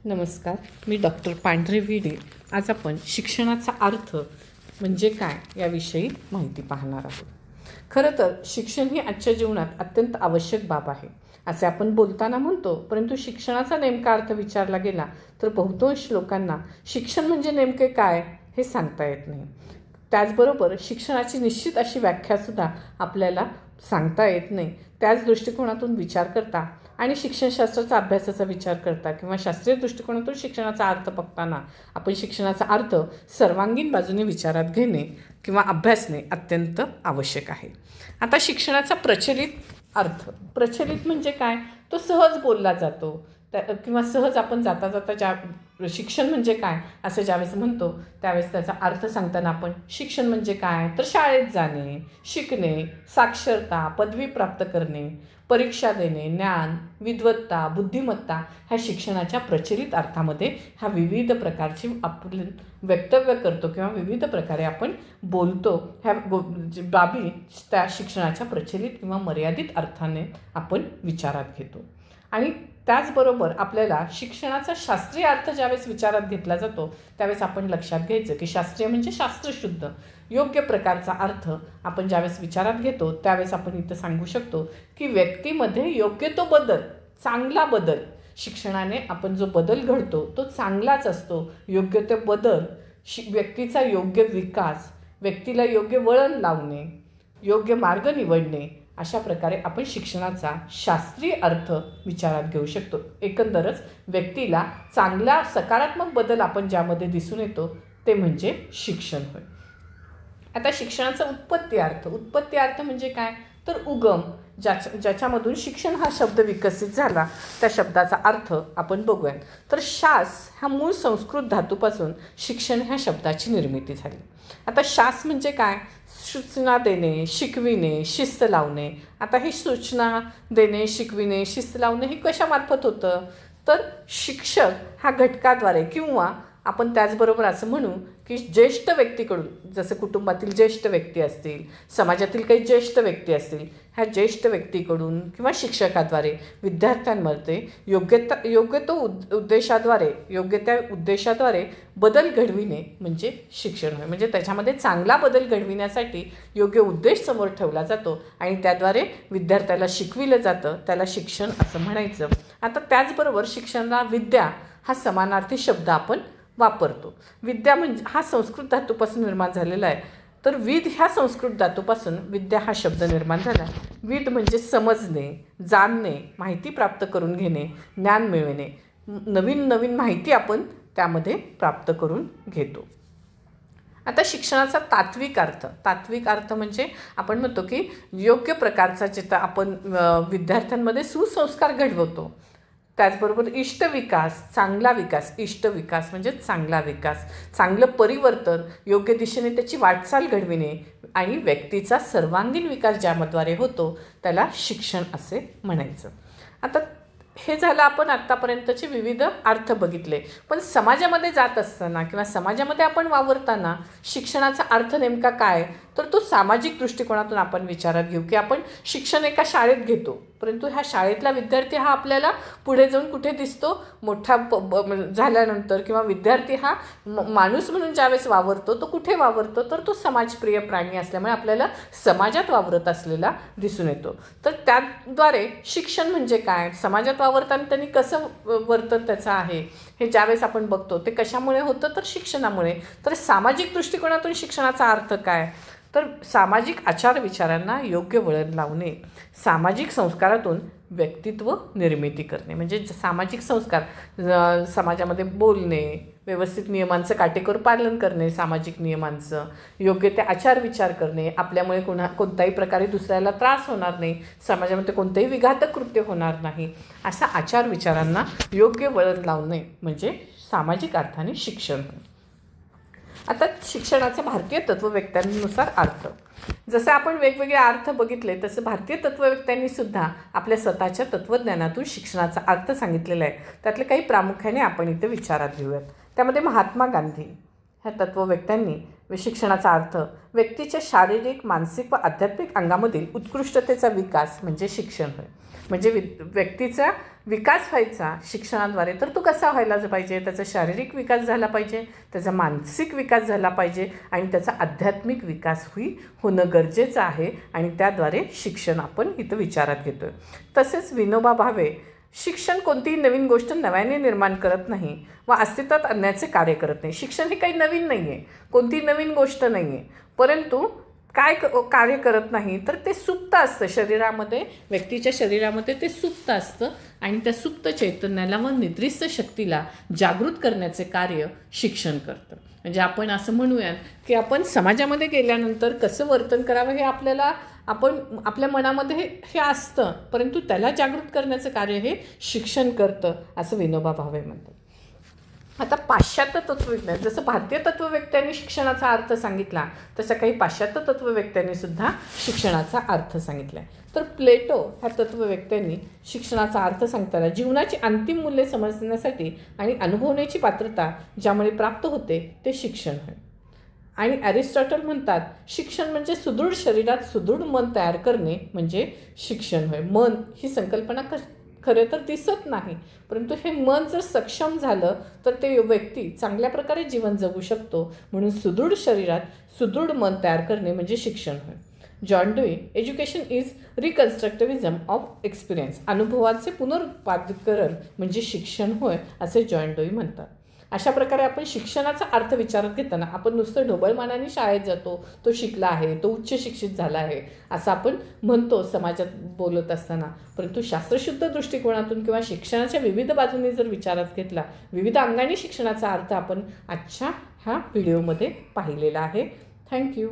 नमस्कार, मी डॉक्टर पांढरे विडे. आज आपण शिक्षणाचा अर्थ म्हणजे काय याविषयी माहिती पाहणार आहोत. खरं तर शिक्षण ही आजच्या जीवनात अत्यंत आवश्यक बाब आहे असे आपण बोलताना म्हणतो, परंतु शिक्षणाचा नेमका अर्थ विचारला गेला तर बहुतांश लोकांना शिक्षण म्हणजे नेमके काय हे सांगता येत नाही. त्याचबरोबर शिक्षणाची निश्चित अशी व्याख्यासुद्धा आपल्याला सांगता येत नाही. त्याच दृष्टिकोनातून विचार करता आणि शिक्षणशास्त्राचा अभ्यासाचा विचार करता किंवा शास्त्रीय दृष्टिकोनातून शिक्षणाचा अर्थ बघताना आपण शिक्षणाचा अर्थ सर्वांगीण बाजूने विचारात घेणे किंवा अभ्यासणे अत्यंत आवश्यक आहे. आता शिक्षणाचा प्रचलित म्हणजे काय, तो सहज बोलला जातो किंवा सहज आपण जाता जाता ज्या शिक्षण म्हणजे काय असं ज्यावेळेस म्हणतो त्यावेळेस त्याचा अर्थ सांगताना आपण शिक्षण म्हणजे काय तर शाळेत जाणे, शिकणे, साक्षरता, पदवी प्राप्त करणे, परीक्षा देणे, ज्ञान, विद्वत्ता, बुद्धिमत्ता ह्या शिक्षणाच्या प्रचलित अर्थामध्ये ह्या विविध प्रकारची आपण वक्तव्य करतो किंवा विविध प्रकारे आपण बोलतो. ह्या बाबी त्या शिक्षणाच्या प्रचलित किंवा मर्यादित अर्थाने आपण विचारात घेतो. आणि त्याचबरोबर आपल्याला शिक्षणाचा शास्त्रीय अर्थ ज्यावेळेस विचारात घेतला जातो त्यावेळेस आपण लक्षात घ्यायचं की शास्त्रीय म्हणजे शास्त्रशुद्ध योग्य प्रकारचा अर्थ आपण ज्यावेळेस विचारात घेतो त्यावेळेस आपण इथं सांगू शकतो की व्यक्तीमध्ये योग्य तो बदल, चांगला बदल, शिक्षणाने आपण जो बदल घडतो तो चांगलाच असतो. योग्य ते बदल, व्यक्तीचा योग्य विकास, व्यक्तीला योग्य वळण लावणे, योग्य मार्ग निवडणे, अशा प्रकारे आपण शिक्षणाचा शास्त्रीय अर्थ विचारात घेऊ शकतो. एकंदरच व्यक्तीला चांगला सकारात्मक बदल आपण ज्यामध्ये दिसून येतो ते म्हणजे शिक्षण होय. आता शिक्षणाचा उत्पत्ती अर्थ म्हणजे काय तर उगम, ज्याच्यामधून शिक्षण हा शब्द विकसित झाला त्या शब्दाचा अर्थ आपण बघूया. तर शास ह्या मूळ संस्कृत धातूपासून शिक्षण ह्या शब्दाची निर्मिती झाली. आता शास म्हणजे काय, सूचना देणे, शिकविणे, शिस्त लावणे. आता ही सूचना देणे, शिकविणे, शिस्त लावणे हे कशामार्फत होतं तर शिक्षक ह्या घटकाद्वारे किंवा आपण त्याचबरोबर असं म्हणू की ज्येष्ठ व्यक्तीकडून, जसं कुटुंबातील ज्येष्ठ व्यक्ती असतील, समाजातील काही ज्येष्ठ व्यक्ती असतील, ह्या ज्येष्ठ व्यक्तीकडून किंवा शिक्षकाद्वारे विद्यार्थ्यांमध्ये योग्य त्या उद्देशाद्वारे बदल घडविणे म्हणजे शिक्षण होय. म्हणजे त्याच्यामध्ये चांगला बदल घडविण्यासाठी योग्य उद्देश समोर ठेवला जातो आणि त्याद्वारे विद्यार्थ्याला शिकविलं जातं, त्याला शिक्षण असं म्हणायचं. आता त्याचबरोबर शिक्षणाला विद्या हा समानार्थी शब्द आपण वापरतो. विद्या म्हणजे हा संस्कृत धातूपासून निर्माण झालेला आहे, तर विद ह्या संस्कृत धातूपासून विद्या हा शब्द निर्माण झाला. विद म्हणजे समजणे, जाणणे, माहिती प्राप्त करून घेणे, ज्ञान मिळवणे, नवीन माहिती आपण त्यामध्ये प्राप्त करून घेतो. आता शिक्षणाचा तात्विक अर्थ म्हणजे आपण म्हणतो की योग्य प्रकारचा जिथं आपण विद्यार्थ्यांमध्ये सुसंस्कार घडवतो. त्याचबरोबर इष्टविकास म्हणजे चांगला विकास, चांगलं परिवर्तन, योग्य दिशेने त्याची वाटचाल घडविणे आणि व्यक्तीचा सर्वांगीण विकास ज्याद्वारे होतो त्याला शिक्षण असे म्हणायचं. आता हे झालं आपण आत्तापर्यंतचे विविध अर्थ बघितले. पण समाजामध्ये जात असताना किंवा समाजामध्ये आपण वावरताना शिक्षणाचा अर्थ नेमका काय तर तो सामाजिक दृष्टिकोनातून आपण विचारात घेऊ की आपण शिक्षण एका शाळेत घेतो, परंतु ह्या शाळेतला विद्यार्थी हा आपल्याला पुढे जाऊन कुठे दिसतो, मोठा झाल्यानंतर किंवा विद्यार्थी हा माणूस म्हणून ज्यावेळेस वावरतो तो कुठे वावरतो तर तो समाजप्रिय प्राणी असल्यामुळे आपल्याला समाजात वावरत असलेला दिसून येतो. तर त्याद्वारे शिक्षण म्हणजे काय, समाजात वावरताना त्यांनी कसं वर्तन त्याचं आहे हे ज्यावेळेस आपण बघतो ते कशामुळे होतं तर शिक्षणामुळे. तर सामाजिक दृष्टिकोनातून शिक्षणाचा अर्थ काय तर सामाजिक आचार विचारांना योग्य वळण लावणे, सामाजिक संस्कारातून व्यक्तित्व निर्मिती करणे. म्हणजे सामाजिक संस्कार, समाजामध्ये बोलणे, व्यवस्थित नियमांचं काटेकोर पालन करणे, सामाजिक नियमांचं योग्य ते आचार विचार करणे, आपल्यामुळे कोणत्याही प्रकारे दुसऱ्याला त्रास होणार नाही, समाजामध्ये कोणतेही विघातक कृत्य होणार नाही, असा आचार विचारांना योग्य वळण लावणे म्हणजे सामाजिक अर्थाने शिक्षण. आता शिक्षणाचा भारतीय तत्ववेत्त्यांनुसार अर्थ, जसं आपण वेगवेगळे अर्थ बघितले तसं भारतीय तत्ववेत्त्यांनी सुद्धा आपल्या स्वतःच्या तत्त्वज्ञानातून शिक्षणाचा अर्थ सांगितलेला आहे. त्यातले काही प्रामुख्याने आपण इथे विचारात घेऊयात. त्यामध्ये महात्मा गांधी ह्या तत्ववेत्त्यांनी शिक्षणाचा अर्थ व्यक्तीच्या शारीरिक, मानसिक व आध्यात्मिक अंगामधील उत्कृष्टतेचा विकास म्हणजे शिक्षण होय. म्हणजे व्यक्तीचा विकास व्हायचा शिक्षणाद्वारे, तर तो कसा व्हायला पाहिजे? त्याचा शारीरिक विकास झाला पाहिजे, त्याचा मानसिक विकास झाला पाहिजे आणि त्याचा आध्यात्मिक विकास होणं गरजेचं आहे. आणि त्याद्वारे शिक्षण आपण इथं विचारात घेतो आहे. तसेच विनोबा भावे, शिक्षण कोणतीही नवीन गोष्ट नव्याने निर्माण करत नाही व अस्तित्वात आणण्याचे कार्य करत नाही. शिक्षण हे काही नवीन नाही आहे, कोणती नवीन गोष्ट नाही आहे, परंतु काय कार्य करत नाही तर ते सुप्त असतं शरीरामध्ये, व्यक्तीच्या शरीरामध्ये ते सुप्त असतं आणि त्या सुप्त चैतन्याला व निद्रिस्त शक्तीला जागृत करण्याचे कार्य शिक्षण करतं. म्हणजे आपण असं म्हणूयात की आपण समाजामध्ये गेल्यानंतर कसं वर्तन करावं हे आपल्या मनामध्ये हे असतं, परंतु त्याला जागृत करण्याचं कार्य हे शिक्षण करतं, असं विनोबा भावे म्हणतात. आता पाश्चात्य तत्वज्ञान, जसं भारतीय तत्ववेत्त्यांनी शिक्षणाचा अर्थ सांगितला तसं काही पाश्चात्य तत्ववेत्त्यांनी सुद्धा शिक्षणाचा अर्थ सांगितला. तर प्लेटो ह्या तत्ववेत्त्यांनी शिक्षणाचा अर्थ सांगताना जीवनाची अंतिम मूल्ये समजण्यासाठी आणि अनुभवण्याची पात्रता ज्यामुळे प्राप्त होते ते शिक्षण होय. आणि ॲरिस्टॉटल म्हणतात शिक्षण म्हणजे सुदृढ शरीरात सुदृढ मन तयार करणे म्हणजे शिक्षण होय. मन ही संकल्पना खरे तर दिसत नाही, परंतु हे मन जर सक्षम झालं तर ते व्यक्ती चांगल्या प्रकारे जीवन जगू शकतो. म्हणून सुदृढ शरीरात सुदृढ मन तयार करणे म्हणजे शिक्षण होय. John Dewey, education is reconstructivism of experience, अनुभवाचे पुनरुत्पादीकरण म्हणजे शिक्षण होय, असे जॉन ड्यूई म्हणतात. अशा प्रकारे आपण शिक्षणाचा अर्थ विचारात घेताना आपण नुसतं ढोबळमानाने शाळेत जातो, तो शिकला आहे, तो उच्च शिक्षित झाला आहे असं आपण म्हणतो समाजात बोलत असताना, परंतु शास्त्रशुद्ध दृष्टिकोनातून किंवा शिक्षणाच्या विविध बाजूंनी जर विचारात घेतला, विविध अंगाने शिक्षणाचा अर्थ आपण आजच्या ह्या व्हिडिओमध्ये पाहिलेला आहे. थँक्यू.